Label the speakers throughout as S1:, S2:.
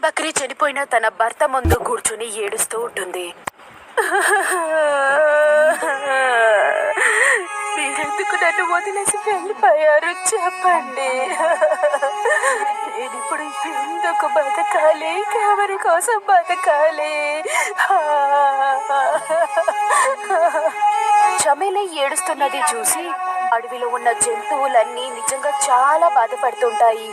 S1: బక్రీ చనిపోయిన తన భర్త ముందు కూర్చుని ఏడుస్తూ ఉంటుంది. మీరెందుకు నన్ను వదిలేసి వెళ్ళిపోయారు చెప్పండి. నేనిప్పుడు ఎందుకు బతకాలి, ఎవరి కోసం బతకాలి? చమేలి ఏడుస్తున్నది చూసి అడవిలో ఉన్న జంతువులన్నీ నిజంగా చాలా బాధపడుతుంటాయి.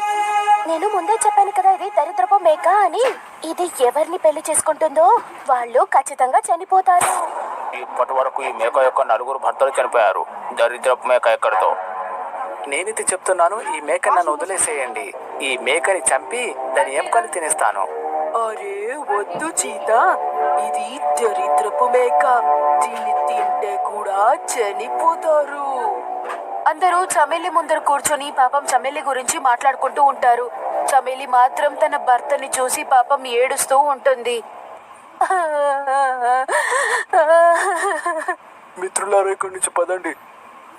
S1: నేను ముందే చెప్పాను కదా ఇది దరిద్రపు మేక అని. ఇది ఎవరిని పెళ్లి చేసుకుంటుందో వాళ్ళు ఖచ్చితంగా చనిపోతారు.
S2: ఇప్పటి వరకు ఈ మేక యొక్క 4 భర్తలు చనిపోయారు. దరిద్రపు మేక ఎక్కడితో?
S3: నేనిది చెప్తున్నాను, ఈ మేక నన్ను వదిలేసేయండి. ఈ మేకని చంపి దాని ఎముకని తినేస్తాను.
S1: అరే వద్దు చీత, ఇది దరిద్రపు మేక, దీన్ని తింటే కూడా చనిపోతారు. అందరూ చమేలి ముందర కూర్చొని పాపం చమేలి గురించి మాట్లాడుకుంటూ ఉంటారు. చమేలి మాత్రం తన భర్తని చూసి పాపం ఏడుస్తూ ఉంటుంది.
S3: మిత్రులారా, ఇక్కడి నుంచి పదండి.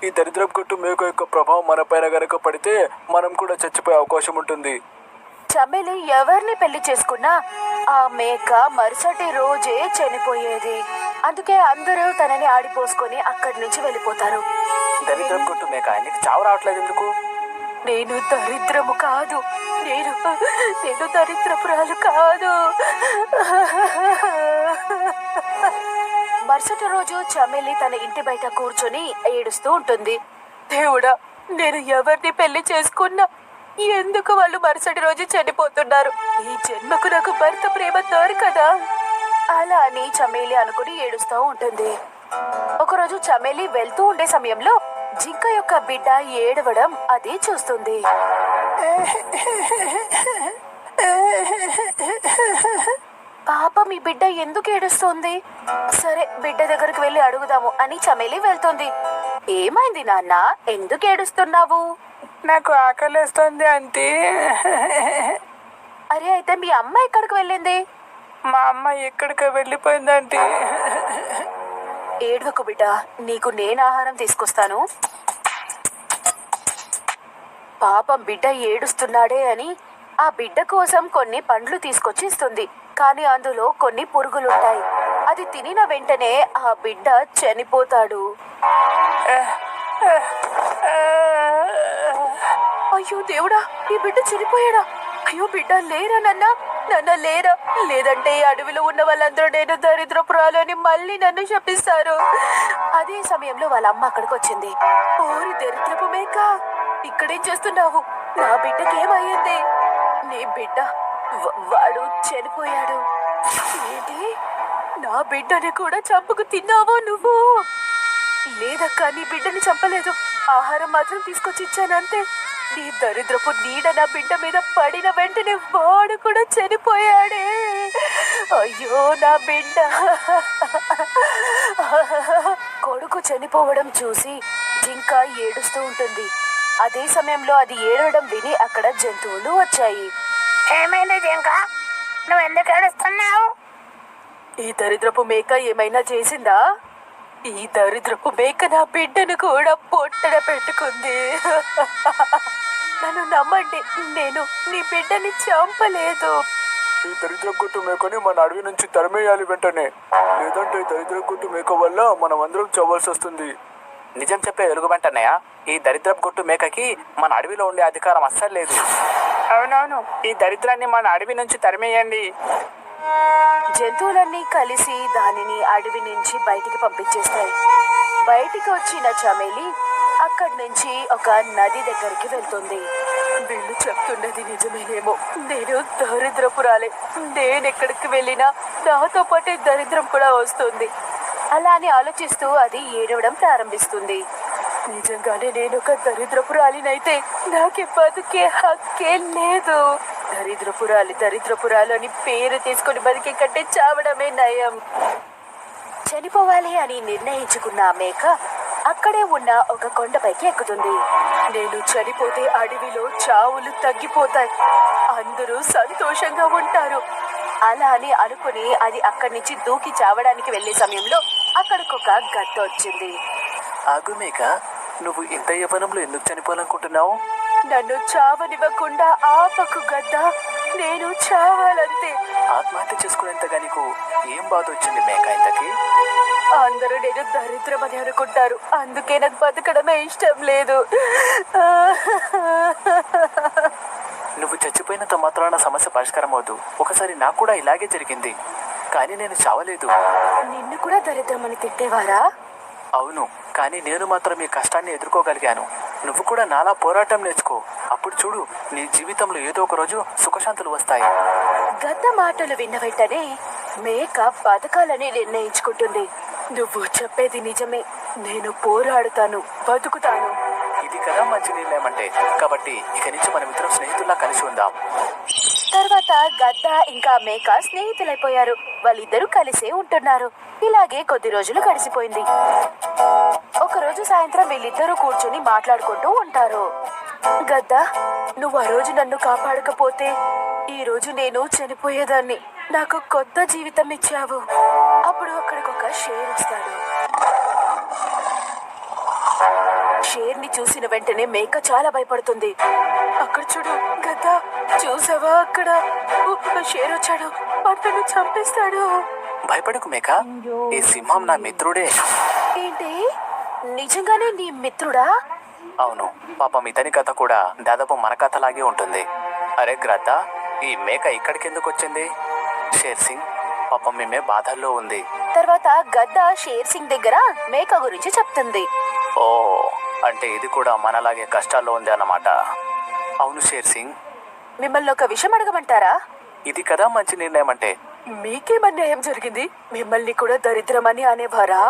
S3: ఈ దరిద్రపు కొట్టు మేక యొక్క ప్రభావం మన పైన గనక పడితే మనం కూడా చచ్చిపోయే అవకాశం ఉంటుంది.
S1: చమేలి ఎవరిని పెళ్లి చేసుకున్నా ఆ మేక మరుసటి రోజే చనిపోయేది. అందుకే అందరూ తనని ఆడిపోసుకొని అక్కడి నుంచి వెళ్ళిపోతారు.
S3: దరిద్రపు కొట్టు మేక, నీకు చావు రావట్లేదు ఎందుకు?
S1: నేను దరిద్రము కాదు, నేను దరిద్రపురాలు కాదు. మరుసటి రోజు చమేలి తన ఇంటి బయట కూర్చొని ఏడుస్తూ ఉంటుంది. దేవుడా, నేను ఎవరిని పెళ్లి చేసుకున్నా ఎందుకు వాళ్ళు మరుసటి రోజు చనిపోతున్నారు? ఈ జన్మకు నాకు భర్త ప్రేమ దొరకదా? అలా అని చమేలి అనుకుని ఏడుస్తూ ఉంటుంది. ఒకరోజు చమేలి వెళ్తూ ఉండే సమయంలో జింక యొక్క బిడ్డ ఏడవడం అది చూస్తుంది. పాపం ఈ బిడ్డ ఎందుకు ఏడుస్తుంది? సరే బిడ్డ దగ్గరికి వెళ్ళి అడుగుదాము అని చమేలి వెళ్తుంది. ఏమైంది నాన్న, ఎందుకు ఏడుస్తున్నావు?
S3: నాకు ఆకలేస్తుంది ఆంటీ.
S1: అరే అయితే మీ అమ్మ ఎక్కడికి వెళ్ళింది?
S3: మా అమ్మ ఎక్కడికి వెళ్ళిపోయింది ఆంటీ.
S1: ఏడవకు బిడ్డ, నీకు నేను ఆహారం తీసుకొస్తాను. పాపం బిడ్డ ఏడుస్తున్నాడే అని ఆ బిడ్డ కోసం కొన్ని పండ్లు తీసుకొచ్చి ఇస్తుంది. కానీ అందులో కొన్ని పురుగులుంటాయి. అది తినిన వెంటనే ఆ బిడ్డ చనిపోతాడు. అయ్యో దేవుడా, ఈ బిడ్డ చనిపోయాడా? అయ్యో బిడ్డ లేరా నన్న లేరా, లేదంటే ఈ అడవిలో ఉన్న వాళ్ళందరూ నేను దరిద్రపురాలు అని మళ్ళీ నన్ను శపిస్తారు. అదే సమయంలో వాళ్ళ అమ్మ అక్కడికి వచ్చింది. ఓరి దరిద్రపు మేక, ఇక్కడేం చేస్తున్నావు? నా బిడ్డకి ఏమయ్యింది? నీ బిడ్డ వాడు చనిపోయాడు. ఏంటి, నా బిడ్డని కూడా చంపుకు తిన్నావో నువ్వు? లేదక్క, నీ బిడ్డని చంపలేదు, ఆహారం మాత్రం తీసుకొచ్చి ఇచ్చానంతే. నీ దరిద్రపు నీడ నా బిడ్డ మీద పడిన వెంటనే వాడు కూడా చనిపోయాడే. అయ్యో నా బిడ్డ. కొడుకు చనిపోవడం చూసి జింక ఏడుస్తూ ఉంటుంది. అదే సమయంలో అది ఏడవడం విని అక్కడ జంతువులు వచ్చాయి.
S4: ఏమైంది జింక, నువ్వు ఎందుకు ఏడుస్తున్నావు?
S1: ఈ దరిద్రపు మేక ఏమైనా చేసిందా? ఈ దరిద్రపు మేక నా బిడ్డను కూడా పొట్టడ పెట్టుకుంది. నన్ను నమ్మండి, నేను నీ బిడ్డని చంపలేదు.
S3: ఈ దరిద్ర కొట్టు మేకని మన అడవి నుంచి తరిమేయాలి వెంటనే, లేదంటే దరిద్ర కొట్టు మేక వల్ల మనం అందరం చవ్వాల్సి వస్తుంది. నిజం చెప్పే వెలుగుబంటన్నయ్య, ఈ దరిద్రపు కొట్టు మేకకి మన అడవిలో ఉండే అధికారం అస్సలు లేదు. అవునవును, ఈ దరిద్రాన్ని మన అడవి నుంచి తరిమేయండి.
S1: జంతువులన్నీ కలిసి దానిని అడవి నుంచి బయటికి పంపించేస్తాయి. బయటికి వచ్చిన చమేలి అక్కడి నుంచి ఒక నది దగ్గరికి వెళ్తుంది. వీళ్ళు చెప్తున్నది నిజమేనేమో, నేను దరిద్రపురాలే, నేనెక్కడికి వెళ్ళినా నాతో పాటే దరిద్రం కూడా వస్తుంది. అలా అని ఆలోచిస్తూ అది ఏడవడం ప్రారంభిస్తుంది. నిజంగానే నేను ఒక దరిద్రపురాలినైతే నాకు బతికే హక్కే లేదు. దరిద్రపురాలు అని పేరు తీసుకొని బతికే కంటే చావడమే నయం. చనిపోవాలి అని నిర్ణయించుకున్న ఆ మేక అక్కడే ఉన్న ఒక కొండపైకి ఎక్కుతుంది. నేను చనిపోతే అడవిలో చావులు తగ్గిపోతాయి, అందరూ సంతోషంగా ఉంటారు అలా అని అనుకుని అది అక్కడి నుంచి దూకి చావడానికి వెళ్లే సమయంలో అక్కడికొక గద్ద వచ్చింది.
S3: ఆగు మేక, నువ్వు ఇంత యవ్వనంలో ఎందుకు చనిపోవాలనుకుంటున్నావు?
S1: నన్ను చావనివ్వకుండా ఆపకు గద్దా, నేను చావాలంతే.
S3: ఆత్మహత్య చేసుకునేంతగా నీకు ఏం బాధ వచ్చింది మేక ఇంతకి?
S1: అందరూ నేను దరిద్రమని అనుకుంటారు, అందుకే నాకు బతకడమే ఇష్టం లేదు.
S3: నువ్వు చచ్చిపోయినంత మాత్రాన సమస్య పరిష్కారం అవదు. ఒకసారి నాకు కూడా ఇలాగే జరిగింది, కానీ నేను చావలేదు.
S1: నిన్ను కూడా దరిద్రమని తిట్టేవారా?
S3: అవును, కానీ నేను మాత్రం ఈ కష్టాన్ని ఎదుర్కోగలిగాను. నువ్వు కూడా నాలా పోరాటం నేర్చుకో. అప్పుడు చూడు, నీ జీవితంలో ఏదో ఒక రోజు సుఖశాంతులు వస్తాయి.
S1: గద్ద మాటలు విన్న వెంటనే మేక బతకాలని నిర్ణయించుకుంటుంది. నువ్వు చెప్పేది నిజమే, నేను పోరాడుతాను, బతుకుతాను.
S3: ఇది కదా మంచి నిర్ణయం అంటే. కాబట్టి ఇక నుంచి మనం ఇద్దరం స్నేహితుల్లా కలిసి ఉందాం.
S1: తర్వాత గద్ద ఇంకా మేక స్నేహితులైపోయారు. వాళ్ళిద్దరూ కలిసే ఉంటున్నారు. ఇలాగే కొద్ది రోజులు గడిచిపోయింది. ఒకరోజు సాయంత్రం వీళ్ళిద్దరూ కూర్చొని మాట్లాడుకుంటూ ఉంటారు. గద్ద, నువ్వు ఆ రోజు నన్ను కాపాడకపోతే ఈ రోజు నేను చనిపోయేదాన్ని. నాకు కొత్త జీవితం ఇచ్చావు. అప్పుడు అక్కడికి ఒక షేర్ వస్తాడు. షేర్ని చూసిన వెంటనే మేక చాలా భయపడుతుంది. అక్కడ చూడు గద్ద, చూసావా, అక్కడ ఒక షేర్ వచ్చాడు, అతను చంపేస్తాడు.
S3: భయపడకు మేక, ఈ సింహం నా మిత్రుడే.
S1: ఏంటి, నిజంగానే నీ మిత్రుడా?
S3: అవును, పాపం ఇతని కథ కూడా దాదాపు మన కథలాగే ఉంటుంది. అరే గ్రద్ద, ఈ మేక ఇక్కడికి ఎందుకు వచ్చింది? షేర్ సింగ్, పాపం మేమే బాధల్లో ఉంది.
S1: తర్వాత గద్ద షేర్ సింగ్ దగ్గర మేక గురించి చెప్తుంది.
S3: ఓ, అంటే ఇది కూడా మనలాగే కష్టాల్లో ఉంది అన్నమాట. అవును షేర్ సింగ్,
S1: మిమ్మల్ని ఒక విషయం అడగమంటారా?
S3: ఇది కదా మంచి నిర్ణయం అంటే.
S1: మీకేం అన్యాయం జరిగింది? మిమ్మల్ని కూడా దరిద్రమని అనేవారా?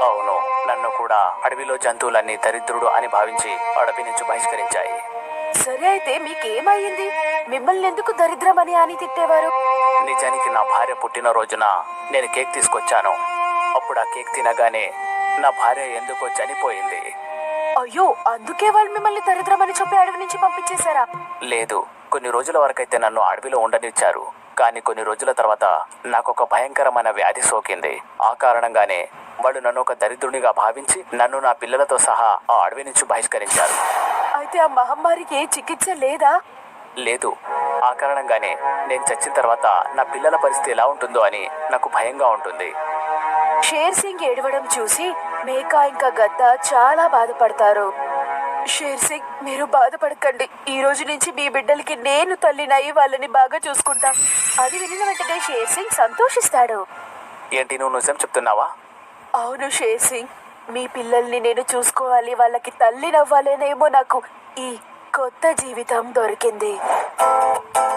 S3: అవును, నన్ను కూడా అడవిలో జంతువులన్నీ దరిద్రుడు అని భావించి అడవి నుంచి బహిష్కరించాయి.
S1: సరే, అయితే మీకేమయ్యింది? మిమ్మల్ని ఎందుకు దరిద్రమని అని తిట్టేవారు?
S3: నిజానికి నా భార్య పుట్టిన రోజున నేను కేక్ తీసుకొచ్చాను. అప్పుడు ఆ కేక్ తినగానే నా భార్య ఎందుకో చనిపోయింది.
S1: అయ్యో, అందుకే వాళ్ళు మిమ్మల్ని దరిద్రమని చెప్పి అడవి నుంచి పంపించేశారా?
S3: లేదు, కొన్ని రోజుల వరకైతే నన్ను అడవిలో ఉండనిచ్చారు. కానీ కొన్ని రోజుల తర్వాత నాకు ఒక భయంకరమైన వ్యాధి సోకింది. ఆ కారణంగానే వాళ్ళు నన్ను ఒక దరిద్రునిగా భావించి నన్ను నా పిల్లలతో సహా ఆ అడవి నుంచి బహిష్కరించారు.
S1: అయితే ఆ మహమ్మారికి ఏ చికిత్స లేదా?
S3: లేదు, ఆ కారణంగానే నేను చచ్చిన తర్వాత నా పిల్లల పరిస్థితి ఎలా ఉంటుందో అని నాకు భయంగా ఉంటుంది.
S1: షేర్ సింగ్ ఏడవడం చూసి మేక ఇంకా గద్ద చాలా బాధపడతారు. షేర్ సింగ్, మీరు బాధపడకండి. ఈ రోజు నుంచి మీ బిడ్డలకి నేను తల్లినై వాళ్ళని బాగా చూసుకుంటా. అది వినిన వెంటనే షేర్ సింగ్ సంతోషిస్తాడు.
S3: ఏంటి, నువ్వు నిజం చెప్తున్నావా?
S1: అవును షేర్ సింగ్, మీ పిల్లల్ని నేను చూసుకోవాలి, వాళ్ళకి తల్లినవ్వాలనేమో నాకు ఈ కొత్త జీవితం దొరికింది.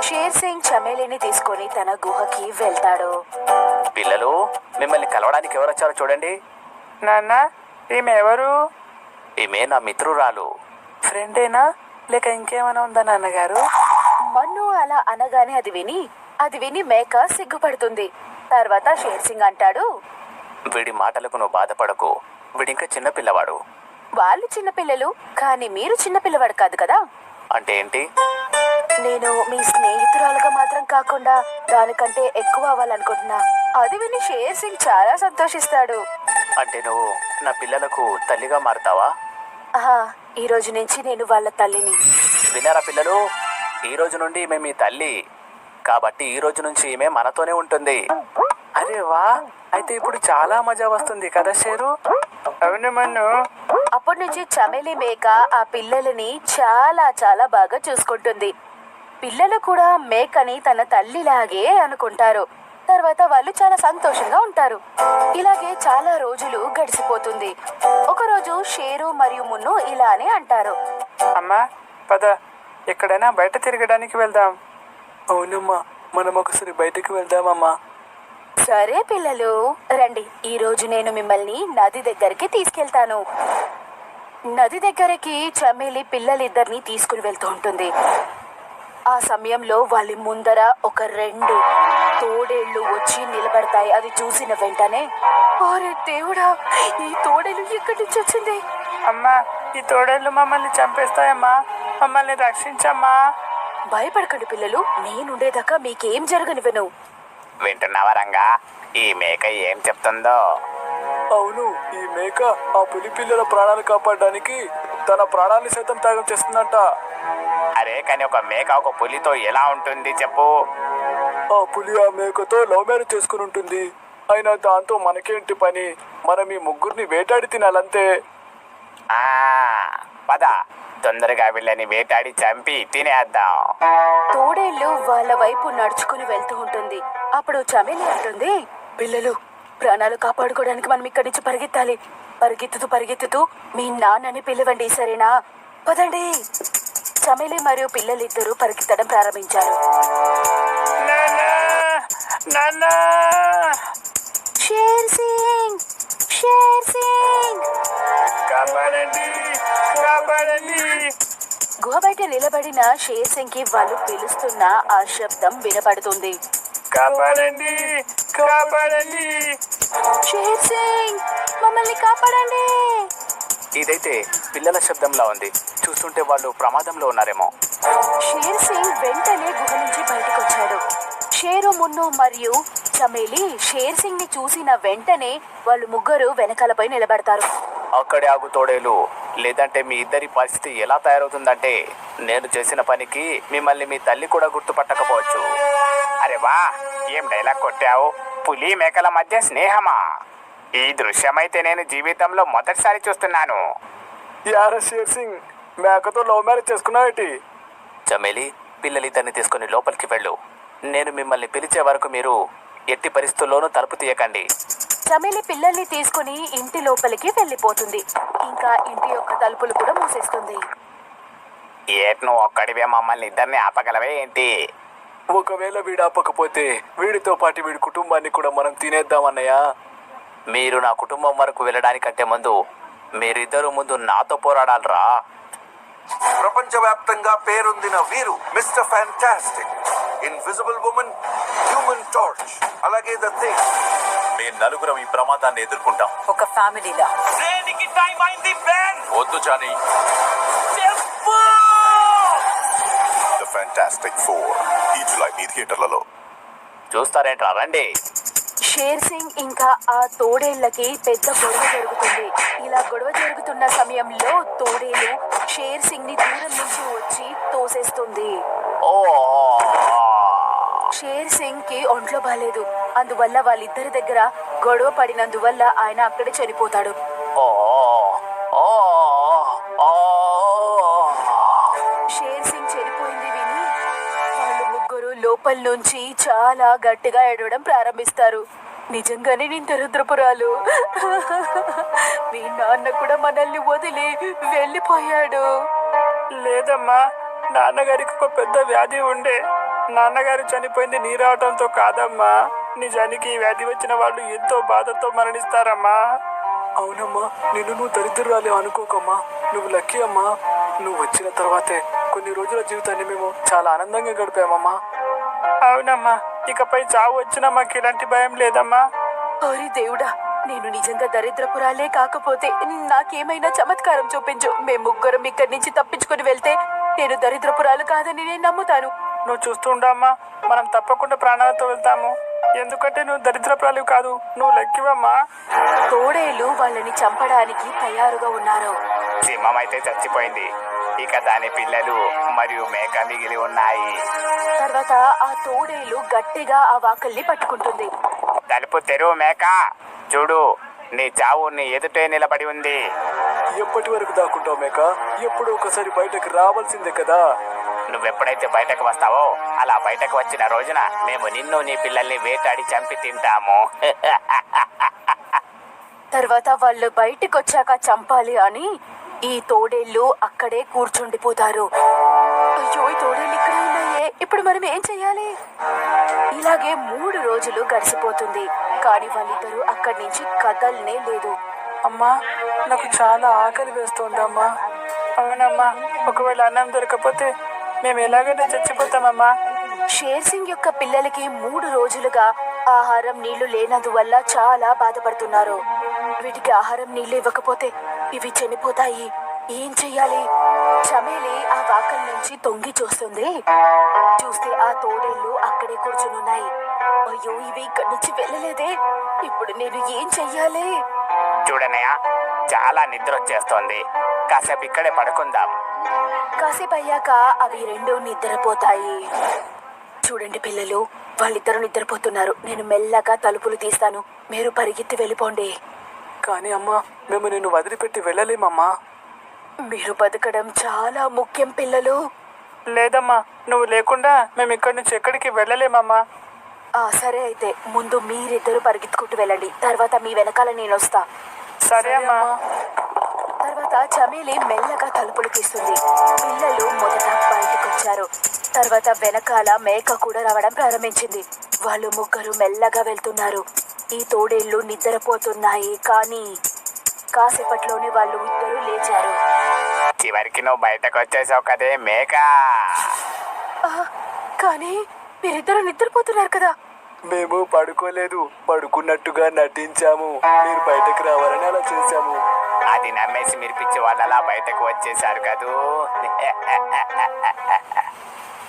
S1: షేర్ సింగ్ చమేలిని తీసుకొని తన గుహకి వెళ్తాడు.
S3: పిల్లలు, మిమ్మల్ని కలవడానికి ఎవరు వచ్చారో చూడండి.
S2: నాన్న, ఈమె ఎవరు?
S3: ఈమె నా మిత్రురాలు.
S2: ఫ్రెండేనా లేక ఇంకేమైనా ఉందా నాన్నగారు?
S1: మన్ను అలా అనగానే అది విని మేక సిగ్గుపడుతుంది. తర్వాత షేర్ సింగ్ అంటాడు,
S3: వీడి మాటలకు నువ్వు బాధపడకు. వీడింకా చిన్నపిల్లవాడు.
S1: వాళ్ళు చిన్నపిల్లలు, కానీ మీరు చిన్నపిల్లవాడు కాదు కదా.
S3: అంటే ఏంటి?
S1: నేను మీ స్నేహితురాలుగా మాత్రం కాకుండా దానికంటే ఎక్కువ అవ్వాలనుకుంటున్నా. అది విని షేర్ సింగ్ చాలా సంతోషిస్తాడు.
S3: అంటే నువ్వు నా పిల్లలకు తల్లిగా మారుతావా?
S1: ఆహా, ఈ రోజు నుంచి నేను వాళ్ళ తల్లిని.
S3: విన్నారా పిల్లలు, ఈ రోజు నుండి ఈమె మీ తల్లి. కాబట్టి ఈ రోజు నుంచి ఈమె మనతోనే ఉంటుంది.
S2: అరే వా, అయితే ఇప్పుడు చాలా మజా వస్తుంది కదా షేరు? అవును మన్ను.
S1: అప్పటి నుంచి చమేలి మేక ఆ పిల్లలని చాలా చాలా బాగా చూసుకుంటుంది. పిల్లలు కూడా మేకని తన తల్లిలాగే అనుకుంటారు. తర్వాత వాళ్ళు చాలా సంతోషంగా ఉంటారు. ఇలాగే చాలా రోజులు గడిచిపోతుంది. ఒకరోజు షేరు మరియు మున్ను ఇలానే అంటారు,
S2: అమ్మా పద, ఎక్కడైనా బయట తిరగడానికి వెళ్దాం.
S3: అవునమ్మా, మనం ఒకసారి బయటకు వెళ్దామమ్మా.
S1: సరే పిల్లలు, రండి, ఈ రోజు నేను మిమ్మల్ని నది దగ్గరికి తీసుకెళ్తాను. నది దగ్గరికి చమేలి పిల్లలిద్దరిని తీసుకుని వెళ్తూ ఉంటుంది. ఆ సమయంలో వాళ్ళ ముందర ఒక 2 తోడేళ్లు వచ్చి నిలబడతాయి. అది చూసిన వెంటనే, అరే దేవుడా, ఈ తోడేలు ఎక్కడి నుంచి వచ్చింది?
S2: అమ్మా, ఈ తోడేళ్ళు మమ్మల్ని చంపేస్తాయమ్మా, మమ్మల్ని రక్షించమ్మా.
S1: భయపడకండి పిల్లలు, నేనుండేదాకా మీకేం జరగనివ్వను.
S2: వింటున్నావా రంగా, ఈ మేక ఏం చెప్తుందో?
S3: అవును, ఈ మేక ఆ పులి పిల్లల ప్రాణాలు కాపాడడానికి తన ప్రాణాన్ని సైతం త్యాగం చేస్తుందంట.
S2: అరే కానీ ఒక మేక ఒక పులితో ఎలా ఉంటుంది చెప్పు.
S3: ఆ పులి ఆ మేకతో లవ్ మ్యారేజ్ చేసుకుని ఉంటుంది. అయినా దాంతో మనకేంటి పని? మనం ఈ ముగ్గురిని వేటాడి తినాలంతే.
S2: ఆ పద తొందరగా వీళ్ళని వేటాడి చంపి తినేద్దాం.
S1: తోడేళ్ళు వాళ్ళ వైపు నడుచుకుని వెళ్తూ ఉంటుంది. అప్పుడు చమేలి అంటుంది, పిల్లలు ప్రాణాలు కాపాడుకోవడానికి మనం ఇక్కడి నుంచి పరిగెత్తాలి. పరిగెత్తుతూ పరిగెత్తుతూ మీ నాన్నని పిలవండి, సరేనా? పదండి. చమేలి మరియు పిల్లలిద్దరూ పరిగెత్తడం ప్రారంభించారు. షేర్ సింగ్, షేర్ సింగ్,
S2: కాపాడండి కాపాడండి.
S1: గుహ బయట నిలబడిన షేర్ సింగ్ కి వాళ్ళు పిలుస్తున్న ఆ శబ్దం వినపడుతుంది.
S2: కాపాడండి కాపాడండి.
S1: షేర్ సింగ్, మమ్మల్ని కాపాడండి.
S2: ఇదైతే పిల్లల శబ్దంలా ఉంది. చూస్తుంటే వాళ్ళు ప్రమాదంలో ఉన్నారేమో.
S1: షేర్ సింగ్ వెంటనే గుహ నుంచి బయటకు వచ్చాడు. షేరు, మున్ను మరియు చమేలి షేర్ సింగ్ ని చూసిన వెంటనే వాళ్ళు ముగ్గురు వెనకాలపై నిలబడతారు.
S2: అక్కడే ఆగు తోడేలు, లేదంటే మీ ఇద్దరి పరిస్థితి ఎలా తయారవుతుందంటే నేను చేసిన పనికి మిమ్మల్ని మీ తల్లి కూడా గుర్తుపట్టకపోవచ్చు. అరే వా, ఏం డైలాగ్ కొట్టావు! పులి మేకల మధ్య స్నేహమా? ఈ దృశ్యమైతే నేను జీవితంలో మొదటిసారి చూస్తున్నాను.
S3: యారా షేర్ సింగ్, మేకతో లవ్ మ్యారేజ్ చేసుకున్నావేటి?
S2: చమేలి, పిల్లలిద్దరిని తీసుకుని లోపలికి వెళ్ళు. నేను మిమ్మల్ని పిలిచే వరకు మీరు ఎట్టి పరిస్థితుల్లోనూ తలుపు తీయకండి.
S1: చమేలి పిల్లల్ని తీసుకుని ఇంటి లోపలికి వెళ్ళిపోతుంది. ఇంకా ఇంటి యొక్క తలుపులు కూడా మూసేస్తుంది.
S2: ఏట్ను ఒక్కడివే మమ్మల్ని ఇద్దరిని ఆపగలవే ఏంటి?
S3: ఒకవేళ వీడు ఆపకపోతే వీడితో పాటు వీడి కుటుంబాన్ని కూడా మనం తినేద్దామన్నయ్య.
S2: మీరు నా కుటుంబం వరకు వెళ్ళడానికంటే ముందు మీరిద్దరూ ముందు నాతో పోరాడాలరా.
S5: ప్రపంచవ్యాప్తంగా పేరొందిన వీరు mister fantastic, invisible women, human torch, అలాగే ద థింగ్.
S6: మేము నలుగురం ఈ ప్రమాదాన్ని ఎదుర్కొంటాం.
S1: ఒక ఫ్యామిలీలా.
S6: వద్దు జానీ. ద ఫ్యాంటాస్టిక్ 4 ఈ జులై మీ థియేటర్లలో.
S2: చూస్తారేంట్రా, రండి.
S1: షేర్ సింగ్ ఇంకా ఆ తోడేళ్లకి పెద్ద గొడవ జరుగుతుంది. ఇలా గొడవ జరుగుతున్న సమయంలో తోడేలు షేర్ సింగ్ ని దూరం నుంచి వచ్చి తోసేస్తుంది.
S2: ఓ
S1: షేర్ సింగ్ కి ఒంట్లో బాలేదు. అందువల్ల వాళ్ళిద్దరి దగ్గర గొడవ పడినందువల్ల ఆయన అక్కడే చనిపోతాడు.
S2: ఓ ఓ ఓ.
S1: షేర్ సింగ్ చనిపోయింది విని వాళ్ళు ముగ్గురు లోపల నుంచి చాలా గట్టిగా ఏడవడం ప్రారంభిస్తారు. నిజంగానే నేను దరిద్రపురాలు. మీ నాన్న కూడా మనల్ని వదిలి వెళ్ళిపోయాడు.
S2: లేదమ్మా, నాన్నగారికి ఒక పెద్ద వ్యాధి ఉండే. నాన్నగారు చనిపోయింది నీ రావడంతో కాదమ్మా. నిజానికి ఈ వ్యాధి వచ్చిన వాళ్ళు ఎంతో బాధతో మరణిస్తారమ్మా.
S3: అవునమ్మా, నిన్ను నువ్వు దరిద్రురాలి అనుకోకమ్మా. నువ్వు లక్కీ అమ్మా. నువ్వు వచ్చిన తర్వాతే కొన్ని రోజుల జీవితాన్ని మేము చాలా ఆనందంగా గడిపామమ్మా.
S2: అవునమ్మా, ఇకపై చావు వచ్చినా మాకు ఇలాంటి భయం లేదమ్మా.
S1: ఓరి దేవుడా, నేను నిజంగా దరిద్రపురాలే కాకపోతే నాకేమైనా చమత్కారం చూపించు. మేము ముగ్గురం ఇక్కడి నుంచి తప్పించుకుని వెళ్తే నేను దరిద్రపురాలు కాదని నేను నమ్ముతాను.
S2: నువ్వు చూస్తుండమ్మా, మనం తప్పకుండా ప్రాణాలతో వెళ్తాము. ఎందుకంటే నువ్వు దరిద్రపురాలు కాదు, నువ్వు లక్కివమ్మా.
S1: తోడేలు వాళ్ళని చంపడానికి తయారుగా ఉన్నారు.
S2: సింహం అయితే చచ్చిపోయింది. ఇక దాని పిల్లలు మరియు మేక మిగిలి ఉన్నాయి.
S1: తర్వాత ఆ తోడేలు గట్టిగా ఆ వాకల్ని పట్టుకుంటుంది.
S2: తలుపు తెరువు మేక. చూడు, నీ చావు నీ ఎదుటే నిలబడి ఉంది.
S3: ఎప్పటి వరకు దాక్కుంటావు మేక? ఎప్పుడు ఒకసారి బయటకు రావాల్సిందే కదా.
S2: నువ్వెప్పుడైతే బయటకు వస్తావో అలా బయటకు వచ్చిన రోజున మేము నిన్ను నీ పిల్లల్ని వేటాడి చంపి తింటాము.
S1: తర్వాత వాళ్ళు బయటికి వచ్చాక చంపాలి అని ఈ తోడేళ్ళు అక్కడే కూర్చుండిపోతారు. అయ్యో, ఈ తోడేళ్ళు ఇక్కడే ఉన్నాయే, ఇప్పుడు మనం ఏం చెయ్యాలి? ఇలాగే 3 రోజులు గడిచిపోతుంది. కానీ వాళ్ళిద్దరూ అక్కడి నుంచి కదలనే లేదు.
S2: అమ్మా, నాకు చాలా ఆకలి వేస్తోందమ్మా. అవునమ్మా, ఒకవేళ అన్నం దొరకపోతే మేము ఎలాగైనా చచ్చిపోతామమ్మా.
S1: షేర్ సింగ్ యొక్క పిల్లలకి 3 రోజులుగా ఆహారం నీళ్లు లేనందువల్ల చాలా బాధపడుతున్నారు. వీటికి ఆహారం నీళ్లు ఇవ్వకపోతే ఇవి చనిపోతాయి. ఏం చెయ్యాలి? చమేలి ఆ వాకల్ నుంచి తొంగి చూస్తుంది. చూస్తే ఆ తోడేళ్ళు అక్కడే కూర్చునున్నాయి. అయ్యో, ఇవి ఇక్కడి నుంచి వెళ్ళలేదే. ఇప్పుడు నేను ఏం చెయ్యాలి?
S2: చూడనయ్య, చాలా నిద్ర వచ్చేస్తోంది. కాసేపు ఇక్కడే పడుకుందాం.
S1: కాసేపు అయ్యాక అవి రెండు నిద్రపోతాయి. చూడండి పిల్లలు, వాళ్ళిద్దరూ నిద్రపోతున్నారు. నేను మెల్లగా తలుపులు తీస్తాను, మీరు పరిగెత్తి వెళ్ళిపోండి.
S3: కానీ అమ్మా, మేము నిన్ను వదిలిపెట్టి వెళ్ళలేమమ్మా.
S1: మీరు బతకడం చాలా ముఖ్యం పిల్లలు.
S3: లేదమ్మా, నువ్వు లేకుండా మేము ఇక్కడి నుంచి ఎక్కడికి వెళ్ళలేమమ్మా.
S1: సరే అయితే ముందు మీరిద్దరు పరిగెత్తుకుంటూ వెళ్ళండి, తర్వాత మీ వెనకాల నేను వస్తా.
S3: సరే అమ్మా.
S1: తర్వాత చమేలి మెల్లగా తలుపులు తీస్తుంది. పిల్లలు మొదట బయటకు వచ్చారు. తర్వాత వెనకాల మేక కూడా రావడం ప్రారంభించింది. వాళ్ళు ముగ్గురు మెల్లగా వెళ్తున్నారు. ఈ తోడేళ్లు నిద్రపోతున్నాయి, కానీ కాసేపట్లోనే వాళ్ళు ఇద్దరు లేచారు.
S2: చివరికి నువ్వు బయటకు వచ్చేసావు కదే మేక.
S1: కానీ మీరిద్దరు నిద్రపోతున్నారు కదా.
S3: మేము పడుకోలేదు, పడుకున్నట్టుగా నటించాము. మీరు బయటకు రావాలని అలా చేశాము.
S2: అది నమ్మేసి మీరు పిచ్చి వాళ్ళలా బయటకు వచ్చేసారు కదూ.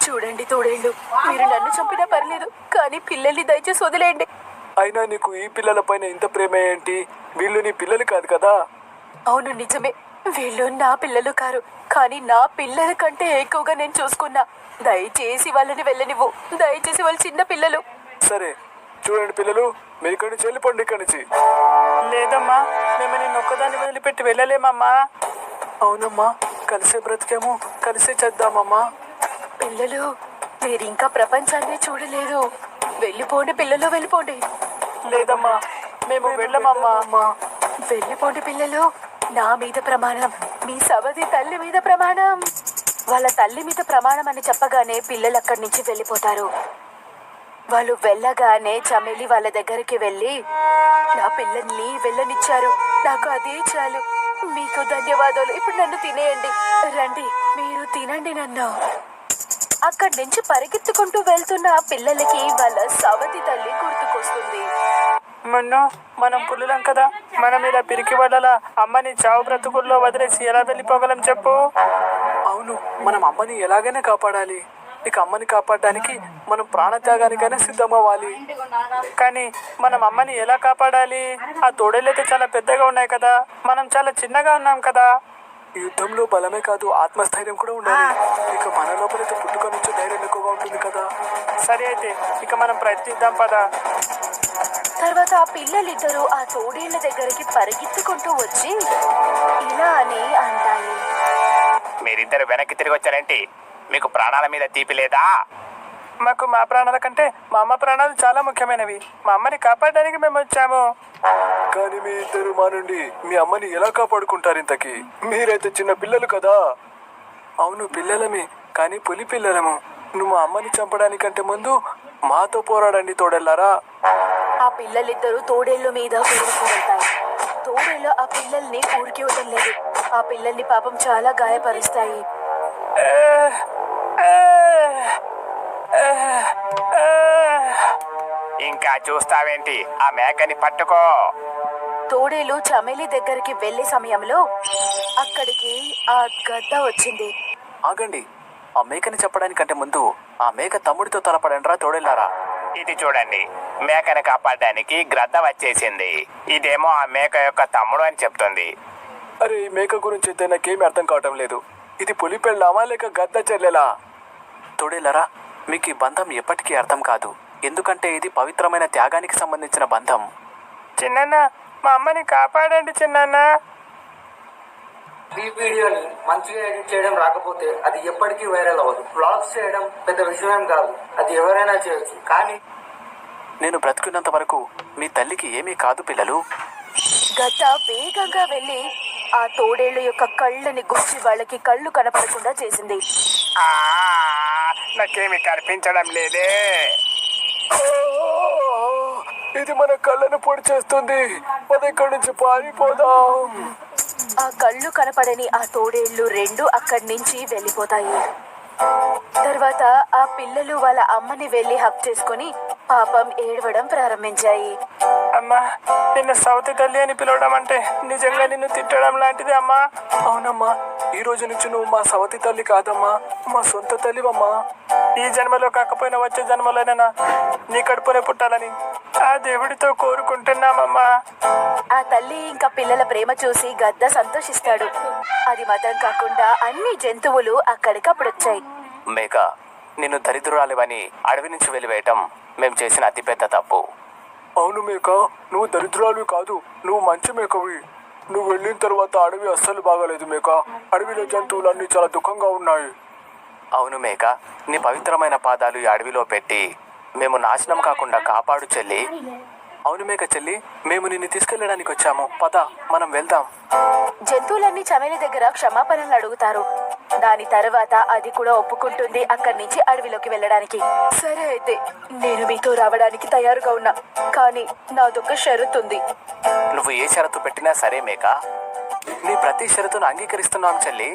S1: చూడండి తోడేళ్ళు, మీరు నన్ను చంపినా పర్లేదు, కానీ పిల్లల్ని దయచేసి వదిలేయండి.
S3: అయినా నీకు ఈ పిల్లల పైన ఇంత ప్రేమ ఏంటి? వీళ్ళు నీ పిల్లలు కాదు కదా.
S1: అవును నిజమే, వీళ్ళు నా పిల్లలు కారు, కానీ నా పిల్లల కంటే ఎక్కువగా నేను చూసుకున్నా. దయచేసి వాళ్ళని వెళ్ళనివ్వు, దయచేసి వాళ్ళు చిన్న పిల్లలు.
S3: సరే చూడండి పిల్లలు, మీరు ఇక్కడి నుంచి వెళ్ళిపోండి. ఇక్కడి నుంచి. లేదమ్మా, మేము నిన్ను ఒక్కదాన్ని వదిలిపెట్టి వెళ్ళలేమమ్మా. అవునమ్మా, కలిసే బ్రతికేమో, కలిసే చేద్దామమ్మా.
S1: పిల్లలు, మీరు ఇంకా ప్రపంచాన్ని చూడలేదు. వెళ్ళిపోండి పిల్లలు, వెళ్ళిపోండి.
S3: లేదమ్మా, మేము వెళ్ళమమ్మా.
S1: వెళ్ళిపోండి పిల్లలు, నా మీద ప్రమాణం, మీ సవతి తల్లి మీద ప్రమాణం. వాళ్ళ తల్లి మీద ప్రమాణం అని చెప్పగానే పిల్లలు అక్కడి నుంచి వెళ్ళిపోతారు. వాళ్ళు వెళ్ళగానే చమేలి వాళ్ళ దగ్గరికి వెళ్ళి, నా పిల్లల్ని వెళ్ళనిచ్చారు, నాకు అదే చాలు, మీకు ధన్యవాదాలు, ఇప్పుడు నన్ను తినేయండి, రండి మీరు తినండి నన్ను. అక్కడి నుంచి పరిగెత్తుకుంటూ వెళ్తున్న ఆ పిల్లలకి వాళ్ళ సవతి తల్లి గుర్తుకొస్తుంది.
S3: మనం పుల్లులం కదా, మనం ఇలా పిరికి వాళ్ళ అమ్మని చావు బ్రతుకుల్లో వదిలేసి ఎలా వెళ్ళిపోగలం చెప్పు? అవును, మనం అమ్మని ఎలాగైనా కాపాడాలి. ఇక అమ్మని కాపాడడానికి మనం ప్రాణత్యాగానికైనా సిద్ధమవ్వాలి. కానీ మనం అమ్మని ఎలా కాపాడాలి? ఆ తోడేళ్ళైతే చాలా పెద్దగా ఉన్నాయి కదా, మనం చాలా చిన్నగా ఉన్నాం కదా. యుద్ధంలో బలమే కాదు, ఆత్మస్థైర్యం కూడా ఉండాలి. ఇక మన లోపలైతే పుట్టుక నుంచి ధైర్యం ఎక్కువగా ఉంటుంది కదా. సరే అయితే ఇక మనం ప్రయత్నిద్దాం పదా.
S1: తర్వాత ఆ పిల్లలిద్దరూ ఆ తోడేళ్ల దగ్గరికి పరిగెత్తుకుంటూ వచ్చి ఇలా అని అంటాయి,
S2: మీరిద్దరు వెనక్కి తిరిగి వచ్చారేంటి? మీకు ప్రాణాల మీద తీపి లేదా?
S3: మాకు మా ప్రాణాల కంటే మా అమ్మ ప్రాణాలు చాలా ముఖ్యమైనవి. మా అమ్మని కాపాడడానికి మేము వచ్చాము. కానీ మీ ఇద్దరు మా నుండి మీ అమ్మని ఎలా కాపాడుకుంటారు? ఇంతకీ మీరైతే చిన్న పిల్లలు కదా. అవును పిల్లలమే, కానీ పులి పిల్లలము. నువ్వు మా అమ్మని చంపడానికంటే ముందు మాతో పోరాడండి తోడెల్లారా.
S1: ఆ పిల్లలిద్దరూ తోడేళ్ల మీద ఊరికి వెళ్తాయి. తోడేళ్ళు ఆ పిల్లల్ని ఊరికి వదలలేదు. ఆ పిల్లల్ని పాపం చాలా గాయపరుస్తాయి.
S2: ఇంకా చూస్తావేంటి? ఆ మేకని పట్టుకో.
S1: తోడేలు చమేలి దగ్గరికి వెళ్లే సమయంలో అక్కడికి ఆ గద్ద వచ్చింది.
S3: ఆగండి, ఆ మేకని చెప్పడానికంటే ముందు ఆ మేక తమ్ముడితో తలపడండిరా తోడేళ్ళారా.
S2: ఇది చూడండి, మేకని కాపాడడానికి గ్రద్ద వచ్చేసింది. ఇదేమో ఆ మేక యొక్క తమ్ముడు అని చెప్తుంది.
S3: అరే, ఈ మేక గురించి అయితే నాకేమీ అర్థం కావటం లేదు. ఇది పులి పెళ్ళామా లేక గద్ద చెల్లెలా? తోడేళ్ళారా, మీకు ఈ బంధం ఎప్పటికీ అర్థం కాదు, ఎందుకంటే ఇది పవిత్రమైన త్యాగానికి సంబంధించిన బంధం. చిన్న, మా అమ్మని కాపాడండి చిన్న.
S7: ఈ వీడియోని మంచిగా ఎడిట్ చేయడం రాకపోతే అది ఎప్పటికీ వైరల్ అవ్వదు. బ్లాగ్స్ చేయడం పెద్ద విషయం కాదు, అది ఎవరైనా చేయొచ్చు. కానీ
S3: నేను బ్రతుకున్నంత వరకు మీ తల్లికి ఏమీ కాదు పిల్లలు.
S1: గద్ద వేగంగా వెళ్లి ఆ తోడేళ్ల యొక్క కళ్ళని గుచ్చి వాళ్ళకి కళ్ళు కనపడకుండా చేసింది.
S2: నాకేమి కనిపించడం లేదే.
S3: ఇది మన కళ్ళను పొడి చేస్తుంది, అది ఇక్కడి నుంచి పారిపోదాం.
S1: ఆ కళ్ళు కనపడని ఆ తోడేళ్లు రెండు అక్కడి నుంచి వెళ్ళిపోతాయి. తర్వాత ఆ పిల్లలు వాళ్ళ అమ్మని వెళ్లి హక్ చేసుకుని పాపం ఏడవడం ప్రారంభించాయి.
S3: అమ్మా, నిన్ను సవతి తల్లి అని పిలవడం అంటే నిజంగా నిన్ను తిట్టడం లాంటిది అమ్మా. అవునమ్మా, ఈ రోజు నుంచి నువ్వు మా సవతి తల్లి కాదమ్మా, మా సొంత తల్లివమ్మా. ఈ జన్మలో కాకపోయినా వచ్చే జన్మలోనైనా నీ కడుపునే పుట్టాలని ఆ దేవుడితో కోరుకుంటున్నామమ్మా.
S1: ఆ తల్లి ఇంకా పిల్లల ప్రేమ చూసి గద్ద సంతోషిస్తాడు. అది మాత్రం కాకుండా అన్ని జంతువులు అక్కడికప్పుడొచ్చాయి.
S2: మేక, నిన్ను దరిద్రురాలివని అడవి నుంచి వెలివేయటం మేము చేసిన అతిపెద్ద తప్పు.
S3: అవును మేక, నువ్వు దరిద్రాలు కాదు, నువ్వు మంచి మేకవి. నువ్వు వెళ్ళిన తర్వాత అడవి అస్సలు బాగాలేదు మేక. అడవిలో జంతువులన్నీ చాలా దుఃఖంగా ఉన్నాయి.
S2: అవును మేక, నీ పవిత్రమైన పాదాలు ఈ అడవిలో పెట్టి మేము నాశనం కాకుండా కాపాడు చెల్లి.
S3: అవును మేక చెల్లి, మేము నిన్ను తీసుకెళ్ళడానికి వచ్చాము. పద, మనం వెళ్దాం.
S1: జంతువులన్నీ చమేలి దగ్గర క్షమాపణలు అడుగుతారు. దాని తర్వాత అది కూడా ఒప్పుకుంటుంది అక్కడి నుంచి అడవిలోకి వెళ్ళడానికి. సరే అయితే నేను మీతో రావడానికి తయారుగా ఉన్నా, కానీ నాదొక షరతు ఉంది.
S2: నువ్వు ఏ షరతు పెట్టినా సరే మేక, నీ ప్రతి షరతును అంగీకరిస్తున్నాం చెల్లి.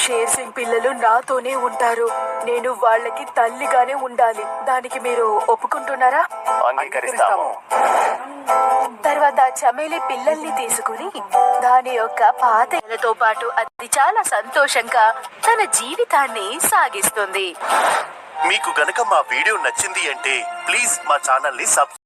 S1: షేర్ సింగ్ పిల్లలు నాతోనే ఉంటారు. నేను వాళ్ళకి తల్లిగానే ఉండాలి. దానికి మీరు ఒప్పుకుంటున్నారా?
S2: అంగీకరిస్తాము.
S1: తర్వాత చమేలి పిల్లల్ని తీసుకుని దాని యొక్క పాతతో పాటు అది చాలా సంతోషంగా తన జీవితాన్ని సాగిస్తుంది.
S8: మీకు గనక మా వీడియో నచ్చింది అంటే ప్లీజ్ మా ఛానల్ ని